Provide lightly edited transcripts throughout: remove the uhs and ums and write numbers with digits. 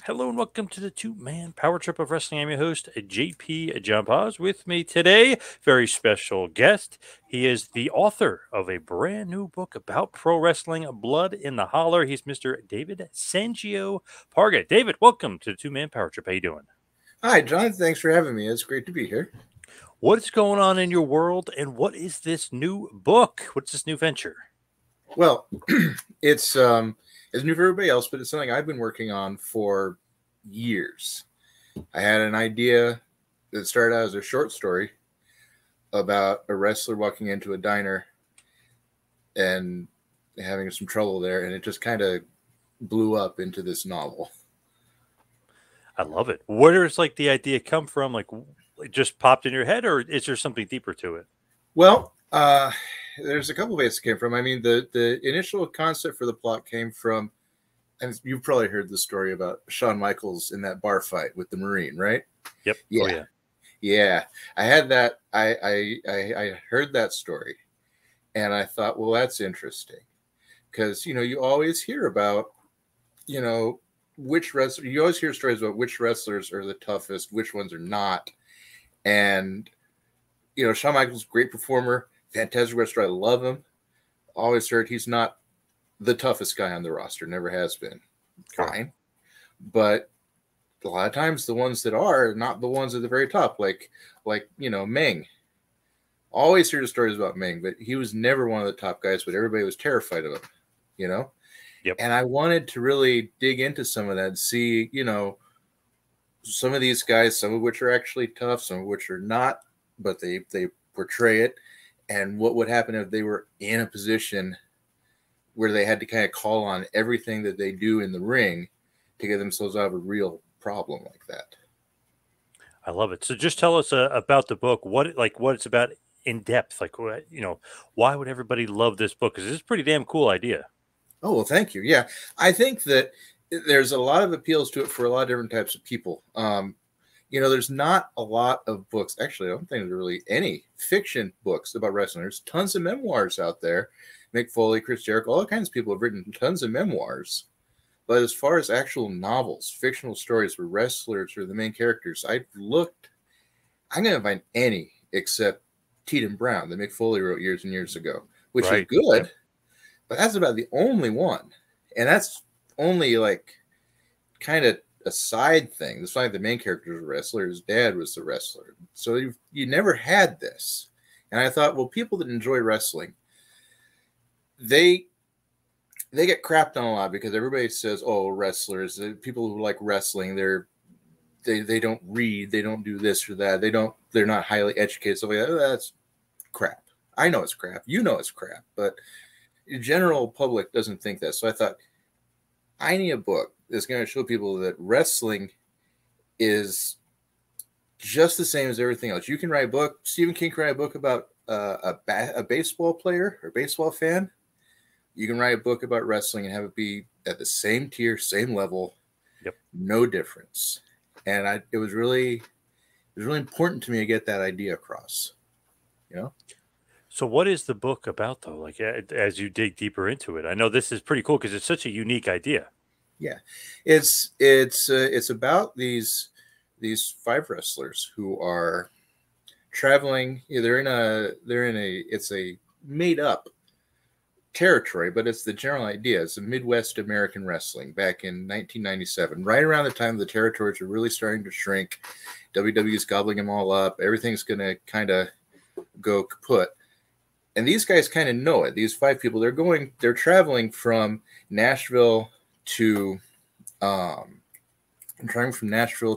Hello and welcome to the two-man power trip of wrestling. I'm your host, JP John Poz. With me today, very special guest. He is the author of a brand new book about pro wrestling, Blood in the Holler. He's Mr. David Sangiao-Parga. David, welcome to the two-man power trip. How you doing? Hi, John. Thanks for having me. It's great to be here. What's going on in your world, and what is this new book? What's this new venture? Well, it's it's new for everybody else, but it's something I've been working on for years. I had an idea that started out as a short story about a wrestler walking into a diner and having some trouble there, and it just kind of blew up into this novel. I love it. Where does like the idea come from? Like, it just popped in your head, or is there something deeper to it? Well, there's a couple of ways it came from. I mean, the initial concept for the plot came from, and you've probably heard the story about Shawn Michaels in that bar fight with the Marine, right? Yep. Yeah, Oh yeah. yeah. I had that. I heard that story, and I thought, well, that's interesting, because you always hear about you know which wrestler. You always hear stories about which wrestlers are the toughest, which ones are not, and Shawn Michaels, great performer, fantastic wrestler. I love him. Always heard he's not the toughest guy on the roster. Never has been. Sure. Fine, but a lot of times the ones that are not the ones at the very top, like Meng. Always hear the stories about Meng, but he was never one of the top guys. But everybody was terrified of him, you know. Yep. And I wanted to really dig into some of that, and see, some of these guys, some of which are actually tough, some of which are not, but they portray it, and what would happen if they were in a position where they had to kind of call on everything that they do in the ring to get themselves out of a real problem like that. I love it. So just tell us about the book. What it's about in depth. Like why would everybody love this book? Because it's a pretty damn cool idea. Oh, well, thank you. Yeah, I think that there's a lot of appeals to it for a lot of different types of people. There's not a lot of books. Actually, I don't think there's really any fiction books about wrestling. There's tons of memoirs out there. Mick Foley, Chris Jericho, all kinds of people have written tons of memoirs. But as far as actual novels, fictional stories where wrestlers are the main characters, I've looked. I'm going to find any except Tatum Brown that Mick Foley wrote years and years ago, which is Right. good, Yep. but that's about the only one. And that's only like kind of a side thing. It's like the main character was a wrestler. His dad was the wrestler. So you never had this. And I thought, well, people that enjoy wrestling, they get crapped on a lot because everybody says, oh, wrestlers, people who like wrestling, they don't read, they don't do this or that, they're not highly educated, stuff like that. That's crap. I know it's crap. You know it's crap, but the general public doesn't think that. So I thought, I need a book that's going to show people that wrestling is just the same as everything else. You can write a book. Stephen King can write a book about a baseball player or baseball fan. You can write a book about wrestling and have it be at the same tier, same level, Yep. no difference. And it was really important to me to get that idea across. So what is the book about though? Like as you dig deeper into it, I know this is pretty cool because it's such a unique idea. Yeah, it's about these five wrestlers who are traveling. They're in a it's a made up territory, but it's the general idea. It's a Midwest American wrestling back in 1997, right around the time the territories are really starting to shrink. WWE is gobbling them all up. Everything's going to kind of go kaput. And these guys kind of know it. These five people, they're traveling from Nashville to,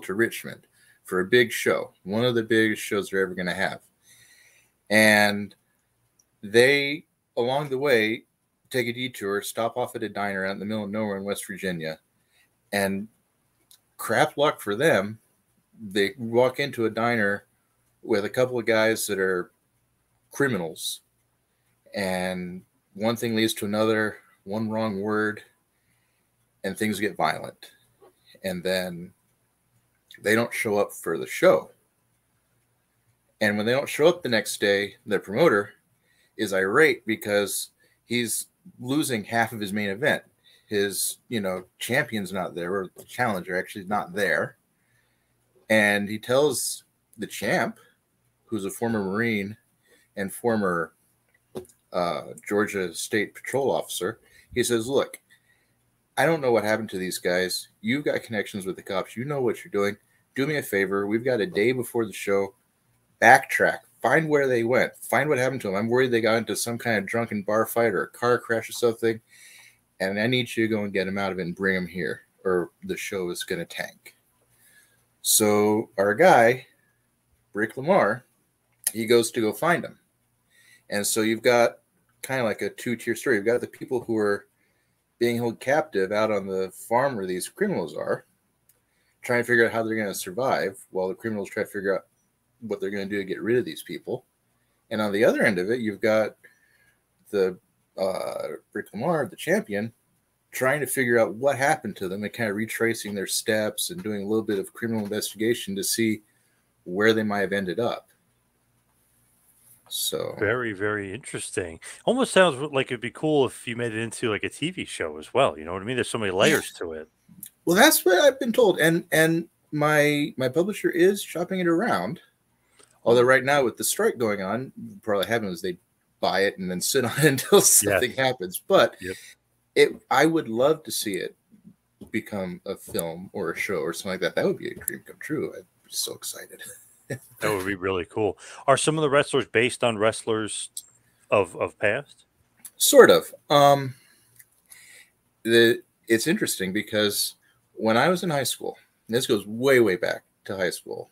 Richmond for a big show, one of the biggest shows they're ever going to have. And they, along the way, take a detour, stop off at a diner out in the middle of nowhere in West Virginia, and crap luck for them, they walk into a diner with a couple of guys that are criminals, and one thing leads to another, one wrong word, and things get violent. And then they don't show up for the show. And when they don't show up the next day, the promoter is irate because he's losing half of his main event. his, champion's not there, or the challenger actually not there. And he tells the champ, who's a former Marine and former Georgia State Patrol officer, he says, look, I don't know what happened to these guys. You've got connections with the cops. You know what you're doing. Do me a favor. We've got a day before the show. Backtrack. Find where they went. Find what happened to them. I'm worried they got into some kind of drunken bar fight or a car crash or something. And I need you to go and get them out of it and bring them here, or the show is going to tank. So our guy, Rick Lamar, he goes to go find them. And so you've got kind of like a two-tier story. You've got the people who are being held captive out on the farm where these criminals are, trying to figure out how they're going to survive while the criminals try to figure out what they're going to do to get rid of these people. And on the other end of it, you've got the Rick Lamar, the champion, trying to figure out what happened to them and kind of retracing their steps and doing a little bit of criminal investigation to see where they might have ended up. So very, very interesting. Almost sounds like it'd be cool if you made it into like a TV show as well. You know what I mean? There's so many layers to it. Well, that's what I've been told, and my publisher is shopping it around. Although right now with the strike going on, probably happen is they buy it and then sit on it until something happens. But I would love to see it become a film or a show or something like that. That would be a dream come true. I'd be so excited. That would be really cool. Are some of the wrestlers based on wrestlers of past? Sort of. It's interesting because when I was in high school, and this goes way, way back to high school,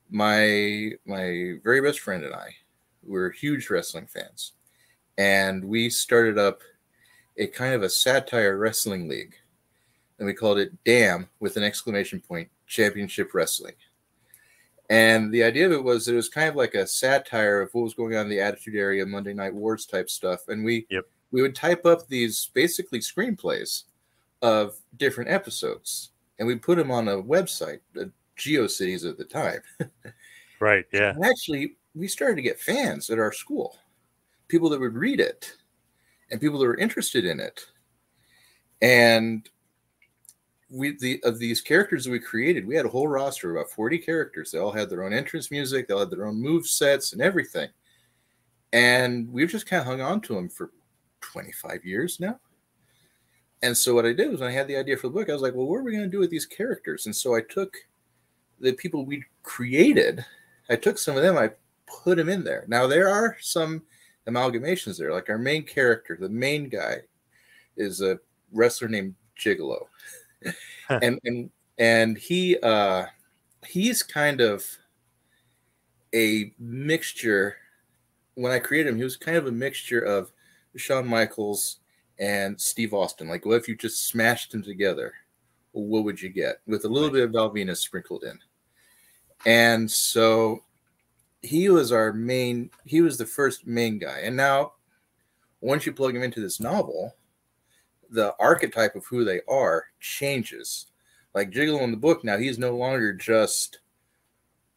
my very best friend and I were huge wrestling fans. And we started up a kind of a satire wrestling league. And we called it DAM with an exclamation point, Championship Wrestling. And the idea of it was it was kind of like a satire of what was going on in the Attitude Era, Monday Night Wars type stuff. And we would type up these basically screenplays of different episodes. And we put them on a website, GeoCities at the time. Right, yeah. And actually, we started to get fans at our school, people that would read it and people that were interested in it. And of these characters that we created, we had a whole roster of about 40 characters. They all had their own entrance music. They all had their own move sets and everything. And we've just kind of hung on to them for 25 years now. And so what I did was when I had the idea for the book, I was like, well, what are we going to do with these characters? And so I took the people we created, I took some of them, I put them in there. Now, there are some amalgamations there. Like our main character, the main guy, is a wrestler named Gigolo. and he's kind of a mixture. When I created him, he was kind of a mixture of Shawn Michaels and Steve Austin. Like, what if you just smashed them together? What would you get? With a little bit of Val Venus sprinkled in. And so he was the first main guy. And now, once you plug him into this novel, the archetype of who they are changes. Like Gigolo in the book, now he's no longer just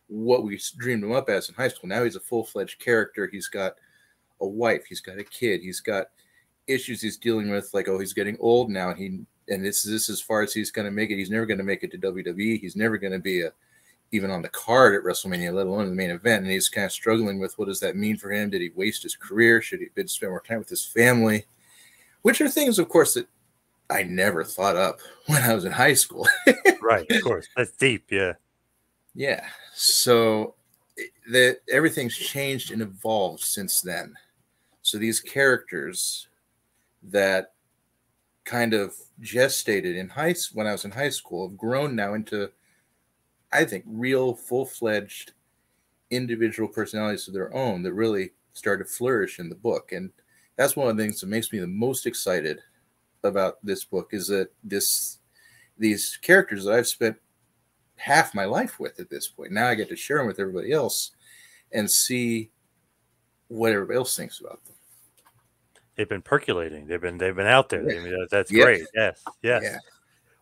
what we dreamed him up as in high school. Now he's a full-fledged character. He's got a wife. He's got a kid. He's got issues he's dealing with. Like, oh, he's getting old now. And this is as far as he's going to make it. He's never going to make it to WWE. He's never going to be even on the card at WrestleMania, let alone the main event. And he's kind of struggling with, what does that mean for him? Did he waste his career? Should he spend more time with his family? Which are things, of course, that I never thought up when I was in high school. Right, of course. That's deep, yeah. Yeah. So everything's changed and evolved since then. So these characters that kind of gestated when I was in high school have grown now into, I think, real full-fledged individual personalities of their own that really start to flourish in the book. And that's one of the things that makes me the most excited about this book, is that these characters that I've spent half my life with at this point, now I get to share them with everybody else and see what everybody else thinks about them. They've been percolating. They've been out there. Yeah. I mean, that's great. Yes. Yeah.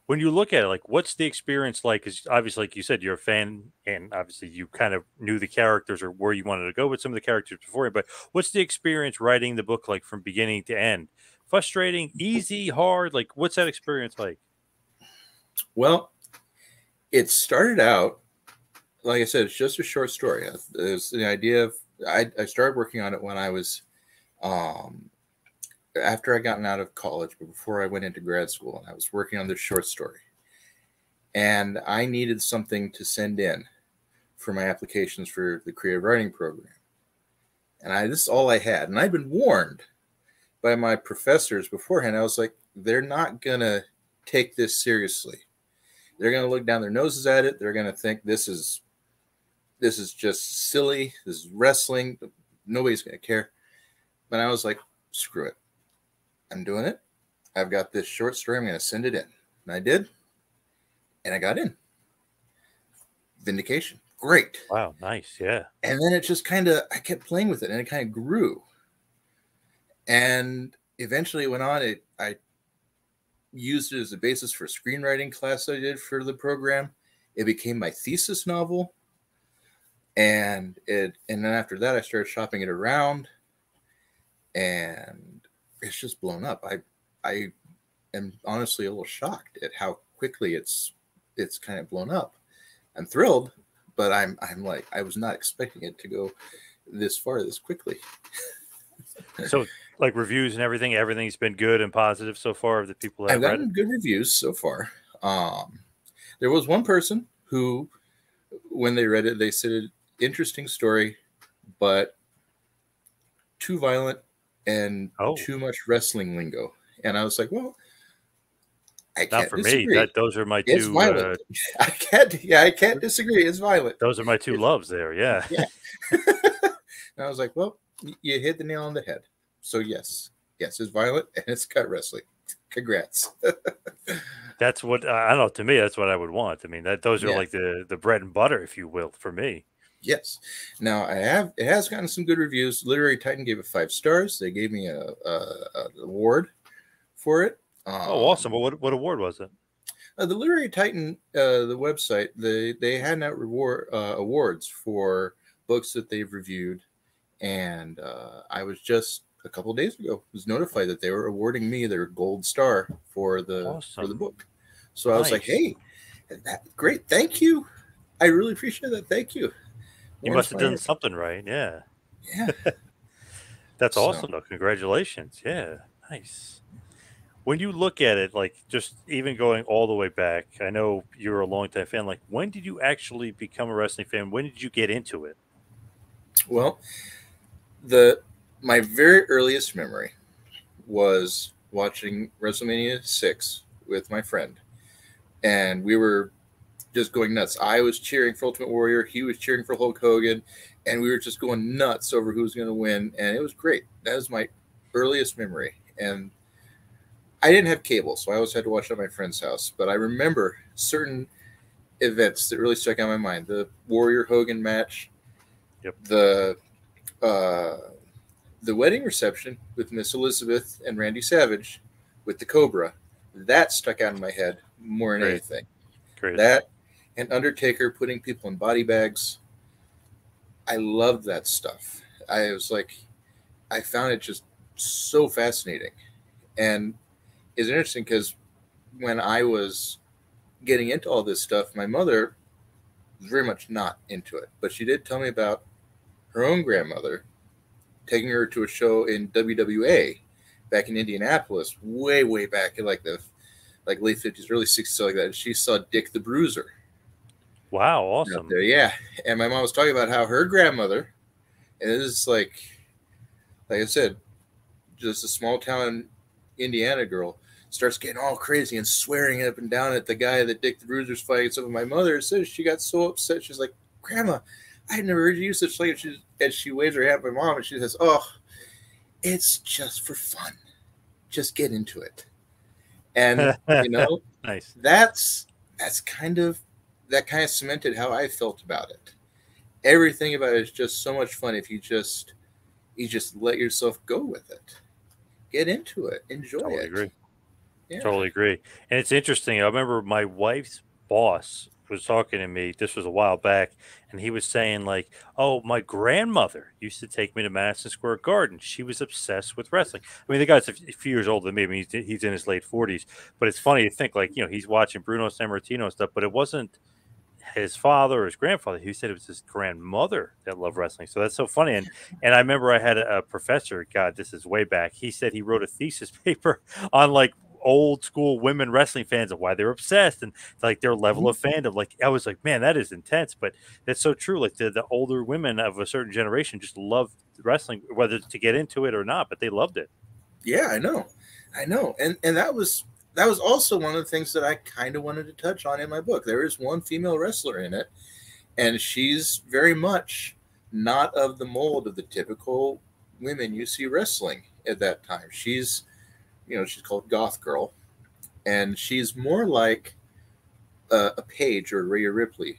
When you look at it, like, what's the experience like? Because obviously, like you said, you're a fan, and obviously you kind of knew the characters or where you wanted to go with some of the characters before. But what's the experience writing the book like from beginning to end? frustrating, easy, hard? Like, what's that experience like? Well, it started out, like I said, it's just a short story. It's the idea of, I started working on it when I was, um, after I gotten out of college, but before I went into grad school, and I was working on this short story. And I needed something to send in for my applications for the creative writing program. And this is all I had. And I'd been warned by my professors beforehand. I was like, they're not going to take this seriously. They're going to look down their noses at it. They're going to think this is just silly. This is wrestling. Nobody's going to care. But I was like, screw it. I'm doing it. I've got this short story. I'm going to send it in. And I did. And I got in. Vindication. Great. Wow, nice. Yeah. And then it just I kept playing with it, and it kind of grew. And eventually it went on. I used it as a basis for a screenwriting class I did for the program. It became my thesis novel. And then after that, I started shopping it around, and it's just blown up. I am honestly a little shocked at how quickly it's kind of blown up. I'm thrilled, but I'm like, I was not expecting it to go this far this quickly. So, like, reviews and everything's been good and positive so far. The people that I've gotten good reviews so far. There was one person who, when they read it, they said, interesting story, but too violent and too much wrestling lingo. And I was like, well, I can't not for disagree. me. Those are my two. It's violent. I can't disagree. It's violent. Those are my two loves there. Yeah. Yeah. And I was like, well, you hit the nail on the head. So yes, it's violent and it's cut wrestling. Congrats. That's what I don't know. To me, that's what I would want. I mean, those are Yeah. like the bread and butter, if you will, for me. Yes. Now it has gotten some good reviews. Literary Titan gave it 5 stars. They gave me an award for it. Oh, awesome! What award was it? The Literary Titan, the website, they hand out awards for books that they've reviewed, and I was just a couple of days ago was notified that they were awarding me their gold star for the book. So I was like, hey, great, thank you. I really appreciate that. Thank you. You must have done something right. Yeah. Yeah. That's awesome, though. Congratulations. Yeah. Nice. When you look at it, like just even going all the way back, I know you're a longtime fan. Like, when did you actually become a wrestling fan? When did you get into it? Well, my very earliest memory was watching WrestleMania 6 with my friend, and we were just going nuts. I was cheering for Ultimate Warrior. He was cheering for Hulk Hogan, and we were just going nuts over who was going to win, and it was great. That was my earliest memory, and I didn't have cable, so I always had to watch it at my friend's house, but I remember certain events that really stuck out in my mind. The Warrior-Hogan match, the wedding reception with Miss Elizabeth and Randy Savage with the Cobra. That stuck out in my head more than anything. Great. That and Undertaker putting people in body bags. I loved that stuff. I found it just so fascinating. And it's interesting because when I was getting into all this stuff, my mother was very much not into it. But she did tell me about her own grandmother taking her to a show in WWA back in Indianapolis, way back in like late 50s, early 60s, like that. And she saw Dick the Bruiser. Wow, awesome. There, yeah. And my mom was talking about how her grandmother, and it is like I said, just a small town Indiana girl, starts getting all crazy and swearing up and down at the guy that Dick the Bruiser's fighting. So my mother says she got so upset. She's like, Grandma, I never heard you use such language. And she waves her hand at my mom and she says, oh, it's just for fun. Just get into it. And, nice. That kind of cemented how I felt about it. Everything about it is just so much fun if you just let yourself go with it. Get into it. Enjoy it. Agree. Yeah. Totally agree. And it's interesting. I remember my wife's boss was talking to me. This was a while back, and he was saying like, "Oh, my grandmother used to take me to Madison Square Garden. She was obsessed with wrestling." I mean, the guy's a few years older than me. I mean, he's in his late 40s, but it's funny to think like, he's watching Bruno Sammartino and stuff, but it wasn't his father or his grandfather. He said it was his grandmother that loved wrestling. So that's so funny. And I remember I had a professor. God, this is way back. He said he wrote a thesis paper on like old school women wrestling fans and why they're obsessed and like their level of fandom. Like I was like, man, that is intense. But that's so true. Like the older women of a certain generation just loved wrestling, whether to get into it or not, but they loved it. Yeah, I know. And that was also one of the things that I kind of wanted to touch on in my book. There is one female wrestler in it, and she's very much not of the mold of the typical women you see wrestling at that time. She's called Goth Girl, and she's more like a Paige or Rhea Ripley,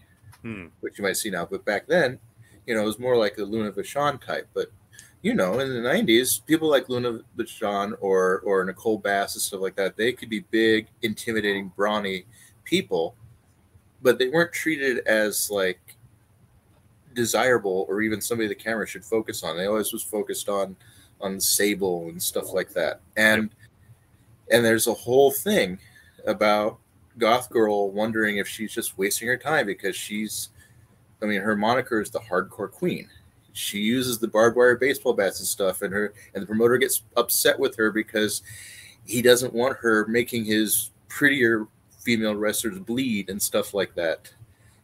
which you might see now. But back then, it was more like a Luna Vachon type. But in the 90s, people like Luna Vachon or Nicole Bass and stuff like that, they could be big, intimidating, brawny people, but they weren't treated as like desirable or even somebody the camera should focus on. They always was focused on Sable and stuff like that. And there's a whole thing about Goth Girl wondering if she's just wasting her time because her moniker is the Hardcore Queen. She uses the barbed wire baseball bats and stuff, and the promoter gets upset with her because he doesn't want her making his prettier female wrestlers bleed and stuff like that.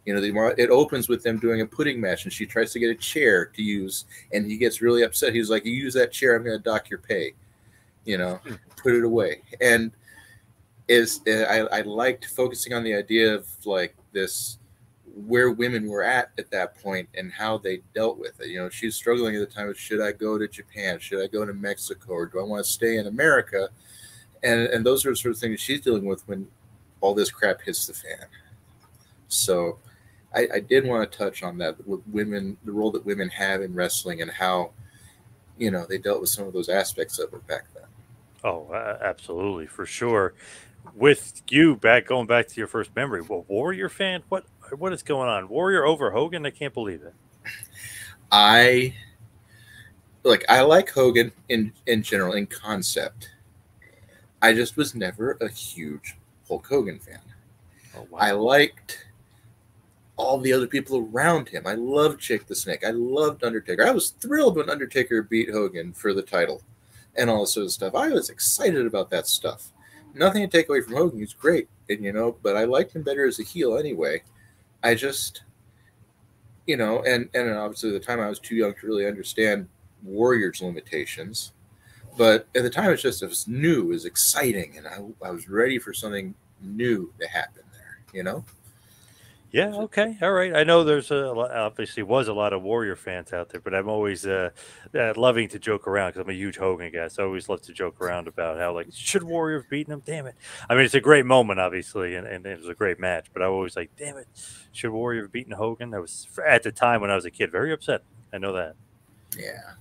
It opens with them doing a pudding match, and she tries to get a chair to use, and he gets really upset. He's like, "You use that chair, I'm going to dock your pay. Put it away." And I liked focusing on the idea of like this, where women were at that point and how they dealt with it. She's struggling at the time of, should I go to Japan? Should I go to Mexico? Or do I want to stay in America? And those are the sort of things she's dealing with when all this crap hits the fan. So I did want to touch on that with women, the role that women have in wrestling and how, they dealt with some of those aspects of it back then. Oh, absolutely, for sure. With you going back to your first memory, well, Warrior fan, what is going on? Warrior over Hogan? I can't believe it. I like Hogan in general, in concept. I just was never a huge Hulk Hogan fan. Oh, wow. I liked all the other people around him. I loved Jake the Snake. I loved Undertaker. I was thrilled when Undertaker beat Hogan for the title and all this sort of stuff. I was excited about that stuff. Nothing to take away from Hogan. He's great. And, but I liked him better as a heel anyway. I just, and obviously at the time I was too young to really understand Warrior's limitations. But at the time it was new, it was exciting, and I was ready for something new to happen there, Yeah, okay, all right. I know there's obviously was a lot of Warrior fans out there, but I'm always loving to joke around because I'm a huge Hogan guy. So I always love to joke around about how like should Warrior have beaten him? Damn it! I mean, it's a great moment, obviously, and it was a great match. But I always like, damn it, should Warrior have beaten Hogan? I was at the time when I was a kid very upset. I know that. Yeah.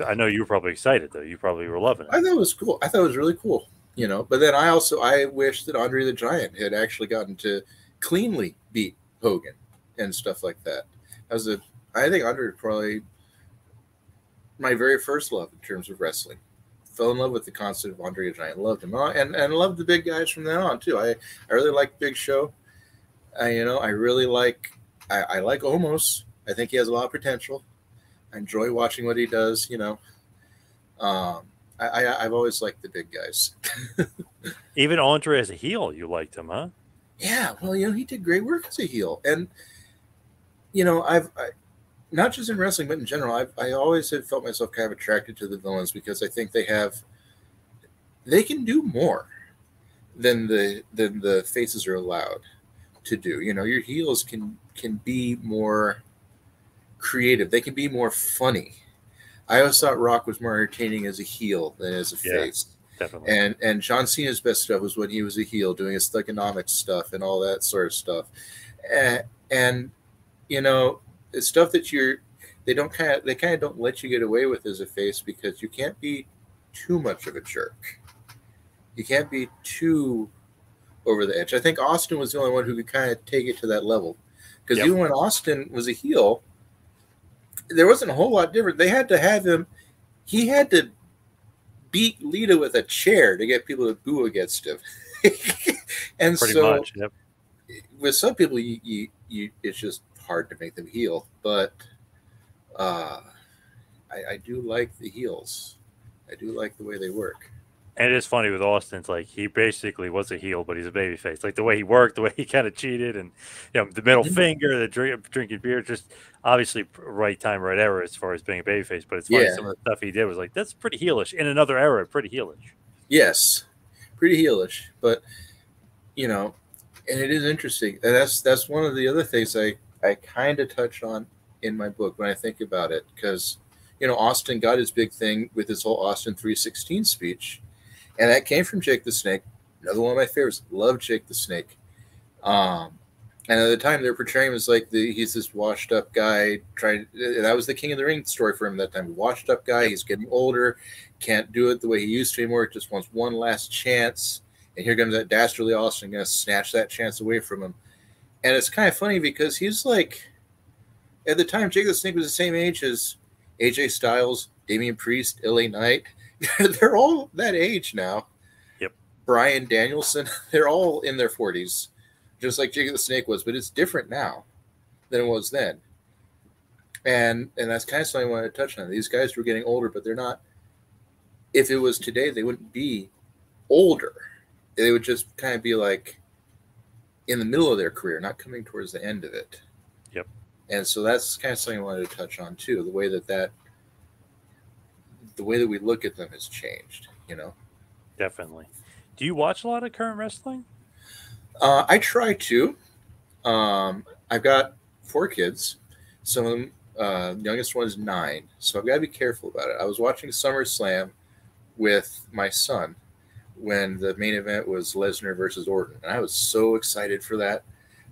I know you were probably excited though. You probably were loving it. I thought it was cool. I thought it was really cool, But then I wish that Andre the Giant had actually gotten to cleanly beat Hogan and stuff like that. I think Andre was probably my very first love in terms of wrestling. Fell in love with the concept of Andre the Giant. Loved him, and loved the big guys from then on too. I really like Big Show. I really like I like Omos. I think he has a lot of potential. I enjoy watching what he does. I've always liked the big guys. Even Andre as a heel, you liked him, huh? Yeah, well, he did great work as a heel, and I've not just in wrestling, but in general, I always have felt myself kind of attracted to the villains because I think they can do more than the faces are allowed to do. Your heels can be more creative. They can be more funny. I always thought Rock was more entertaining as a heel than as a face. Definitely. And John Cena's best stuff was when he was a heel, doing his thugonomics stuff and all that sort of stuff. And it's stuff that they kind of don't let you get away with as a face because you can't be too much of a jerk. You can't be too over the edge. I think Austin was the only one who could kind of take it to that level. Because Yep. even when Austin was a heel, there wasn't a whole lot different. They had to have him. He had to beat Lita with a chair to get people to boo against him. And Pretty so, much. Yep. with some people, it's just hard to make them heel. But I do like the heels. I do like the way they work. And it is funny with Austin. It's like he basically was a heel, but he's a babyface. Like the way he worked, the way he kind of cheated, and the middle finger, the drinking beer, just obviously right time, right era as far as being a babyface. But it's funny, some of the stuff he did was like that's pretty heelish in another era, pretty heelish. Yes, pretty heelish, but and it is interesting. And that's one of the other things I kind of touch on in my book when I think about it, because Austin got his big thing with his whole Austin 316 speech. And that came from Jake the Snake. Another one of my favorites. Love Jake the Snake. And at the time, they were portraying him as like he's this washed up guy. That was the King of the Ring story for him at that time. Washed up guy. He's getting older. Can't do it the way he used to anymore. Just wants one last chance. And here comes that dastardly Austin going to snatch that chance away from him. And it's kind of funny because he's like, at the time, Jake the Snake was the same age as AJ Styles, Damian Priest, LA Knight. They're all that age now. Yep. Bryan Danielson, they're all in their 40s, just like Jake the Snake was, but it's different now than it was then. And that's kind of something I wanted to touch on. These guys were getting older, but they're not. If it was today, they wouldn't be older. They would just kind of be like in the middle of their career, not coming towards the end of it. Yep. And so that's kind of something I wanted to touch on too. The way that we look at them has changed, Definitely. Do you watch a lot of current wrestling? I try to. I've got 4 kids. Some of them, the youngest one is 9, so I've got to be careful about it. I was watching SummerSlam with my son when the main event was Lesnar versus Orton, and I was so excited for that.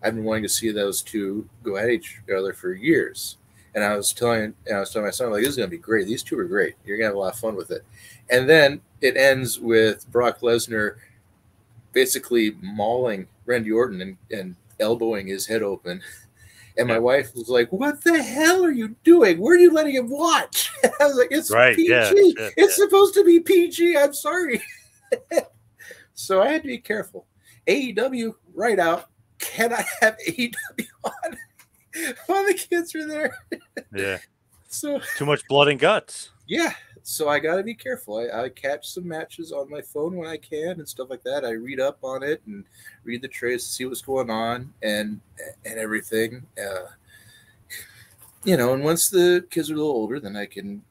I've been wanting to see those two go at each other for years. And I was telling my son, like, this is going to be great. These two are great. You're going to have a lot of fun with it. And then it ends with Brock Lesnar basically mauling Randy Orton and elbowing his head open. And my wife was like, what the hell are you doing? Where are you letting him watch? I was like, it's PG. Yeah, it's supposed to be PG. I'm sorry. So I had to be careful. AEW, right out. Can I have AEW on? While the kids are there. Yeah. So too much blood and guts. Yeah. So I got to be careful. I catch some matches on my phone when I can and stuff like that. I read up on it and read the trades to see what's going on and everything. And once the kids are a little older, then I can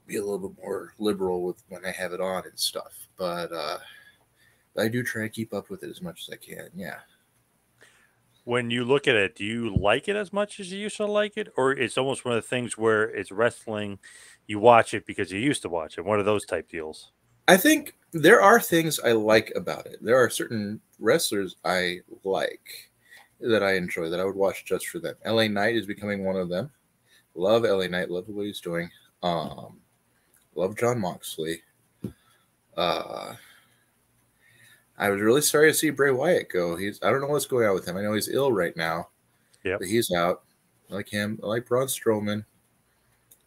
be a little bit more liberal with when I have it on and stuff. But I do try to keep up with it as much as I can. Yeah. When you look at it, do you like it as much as you used to like it? Or it's almost one of the things where it's wrestling, you watch it because you used to watch it. One of those type deals. I think there are things I like about it. There are certain wrestlers I like that I enjoy, that I would watch just for them. LA Knight is becoming one of them. Love LA Knight. Love what he's doing. Love John Moxley. I was really sorry to see Bray Wyatt go. I don't know what's going on with him. I know he's ill right now. Yeah, but he's out. I like him. I like Braun Strowman.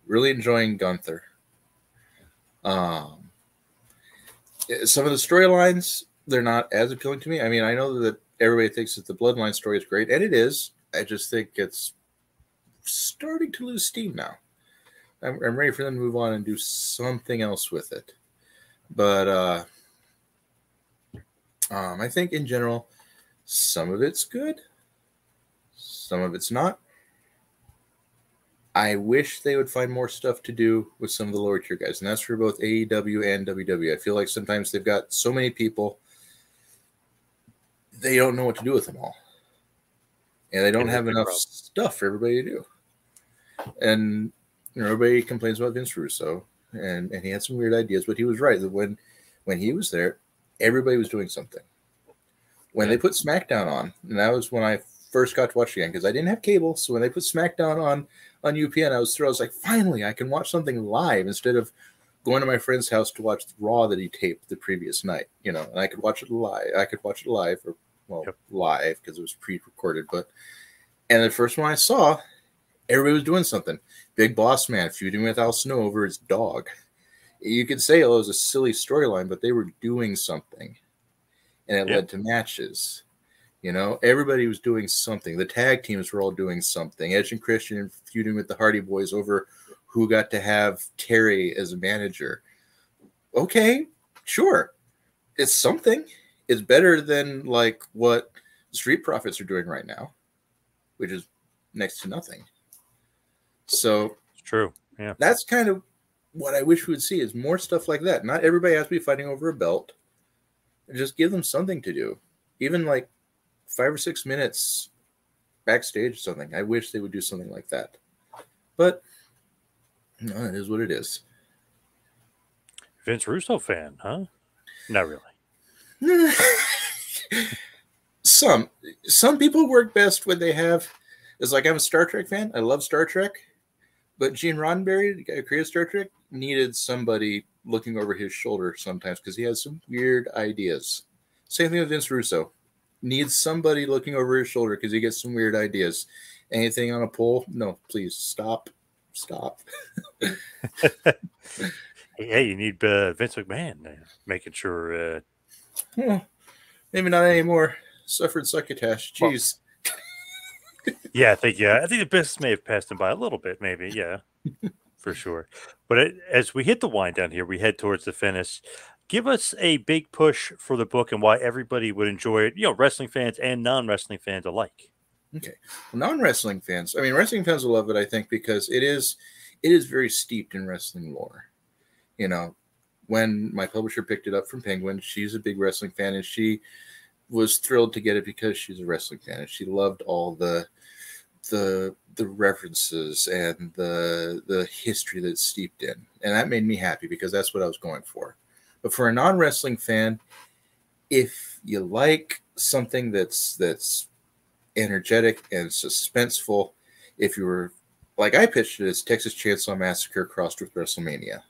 Really enjoying Gunther. Some of the storylines, they're not as appealing to me. I mean, I know that everybody thinks that the Bloodline story is great, and it is. I just think it's starting to lose steam now. I'm ready for them to move on and do something else with it. But I think in general, some of it's good, some of it's not. I wish they would find more stuff to do with some of the lower tier guys, and that's for both AEW and WWE. I feel like sometimes they've got so many people, they don't know what to do with them all. And they don't have enough stuff for everybody to do. And everybody complains about Vince Russo, and he had some weird ideas, but he was right. That when he was there, everybody was doing something. When they put SmackDown on, and that was when I first got to watch again, because I didn't have cable, so when they put SmackDown on UPN, I was thrilled. I was like, finally, I can watch something live instead of going to my friend's house to watch Raw that he taped the previous night, and I could watch it live. I could watch it live or well, Yep. live because it was pre-recorded. And the first one I saw, everybody was doing something. Big Boss Man feuding with Al Snow over his dog. You could say it was a silly storyline, but they were doing something, and it Yeah. led to matches. You know, everybody was doing something. The tag teams were all doing something. Edge and Christian feuding with the Hardy Boys over who got to have Terry as a manager. Okay, sure. It's something. It's better than like what Street Profits are doing right now, which is next to nothing. So It's true. Yeah. that's kind of what I wish we would see is more stuff like that. Not everybody has to be fighting over a belt. Just give them something to do. Even like 5 or 6 minutes backstage or something. I wish they would do something like that. But no, it is what it is. Vince Russo fan, huh? Not really. Some people work best when they have. It's like I'm a Star Trek fan. I love Star Trek, but Gene Roddenberry, the guy who created Star Trek, needed somebody looking over his shoulder sometimes because he has some weird ideas. Same thing with Vince Russo. Needs somebody looking over his shoulder because he gets some weird ideas. Anything on a pole? No, please stop. Hey, you need Vince McMahon making sure. Well, maybe not anymore. Suffered succotash. Jeez. Yeah, I think the business may have passed him by a little bit, maybe. Yeah, for sure. But as we hit the wind down here, we head towards the finish. Give us a big push for the book and why everybody would enjoy it. You know, wrestling fans and non-wrestling fans alike. Okay. Well, non-wrestling fans. I mean, wrestling fans will love it, I think, because it is very steeped in wrestling lore. You know, when my publisher picked it up from Penguin, she's a big wrestling fan, and she was thrilled to get it because she's a wrestling fan, and she loved all the references and the history that's steeped in, and that made me happy because that's what I was going for. But for a non-wrestling fan, if you like something that's energetic and suspenseful, if you were like I pitched it as Texas Chainsaw Massacre crossed with WrestleMania.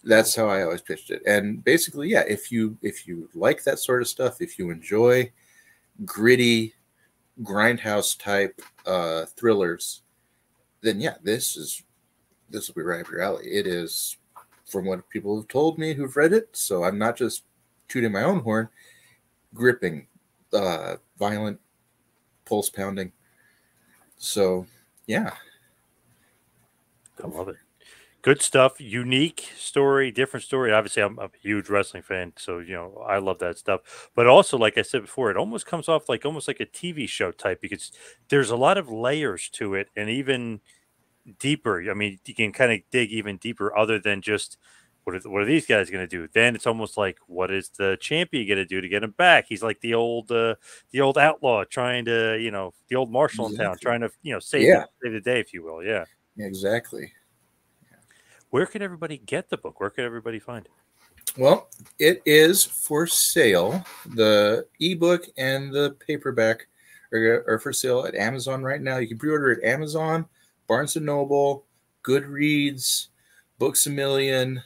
That's how I always pitched it. And basically, yeah, if you like that sort of stuff, if you enjoy gritty grindhouse type thrillers, then yeah, this will be right up your alley. It is, from what people have told me who've read it, so I'm not just tooting my own horn, gripping, violent, pulse pounding. So yeah. I love it. Good stuff. Unique story, different story. Obviously, I'm a huge wrestling fan, so you know I love that stuff. But also, like I said before, it almost comes off like almost like a TV show type because there's a lot of layers to it, and even deeper. I mean, you can kind of dig even deeper, other than just what are these guys going to do? Then it's almost like what is the champion going to do to get him back? He's like the old outlaw trying to the old marshal in town Exactly. trying to save Yeah. save the day, if you will. Yeah. Exactly. Where can everybody get the book? Where can everybody find it? Well, it is for sale. The ebook and the paperback are for sale at Amazon right now. You can pre-order at Amazon, Barnes & Noble, Goodreads, Books A Million,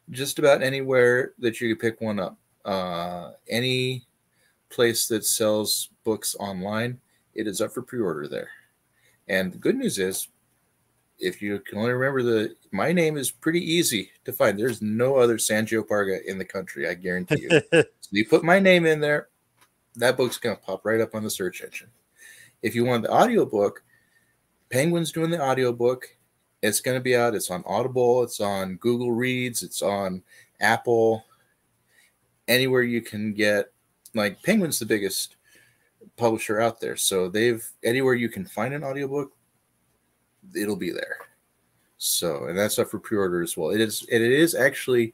just about anywhere that you could pick one up. Any place that sells books online, it is up for pre-order there. And the good news is, if you can only remember my name is pretty easy to find. There's no other Sangiao-Parga in the country, I guarantee you. So you put my name in there, that book's going to pop right up on the search engine. If you want the audiobook, Penguin's doing the audiobook. It's going to be out. It's on Audible. It's on Google Reads. It's on Apple. Anywhere you can get, like Penguin's the biggest publisher out there. So anywhere you can find an audiobook, it'll be there. So, and that's up for pre-order as well. It is actually,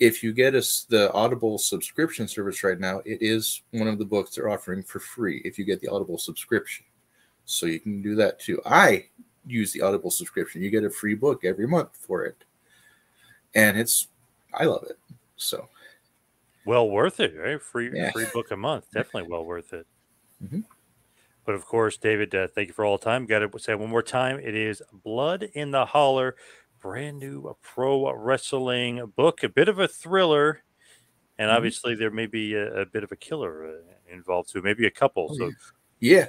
if you get the Audible subscription service right now, it is one of the books they're offering for free if you get the Audible subscription. So you can do that too. I use the Audible subscription. You get a free book every month for it. And I love it. So Well worth it, right? Free yeah. book a month. Definitely well worth it. Mm-hmm. But of course, David, thank you for all the time. Got to say one more time, it is Blood in the Holler, brand new pro wrestling book, a bit of a thriller. and Mhm. obviously there may be a bit of a killer involved too, maybe a couple. Oh, So yeah. Yeah.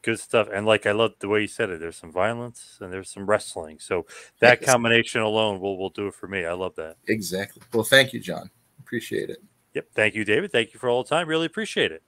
good stuff. And like I love the way you said it. There's some violence and there's some wrestling. So that Yes. combination alone will do it for me. I love that. Exactly. Well, thank you, John. Appreciate it. Yep. Thank you, David. Thank you for all the time. Really appreciate it.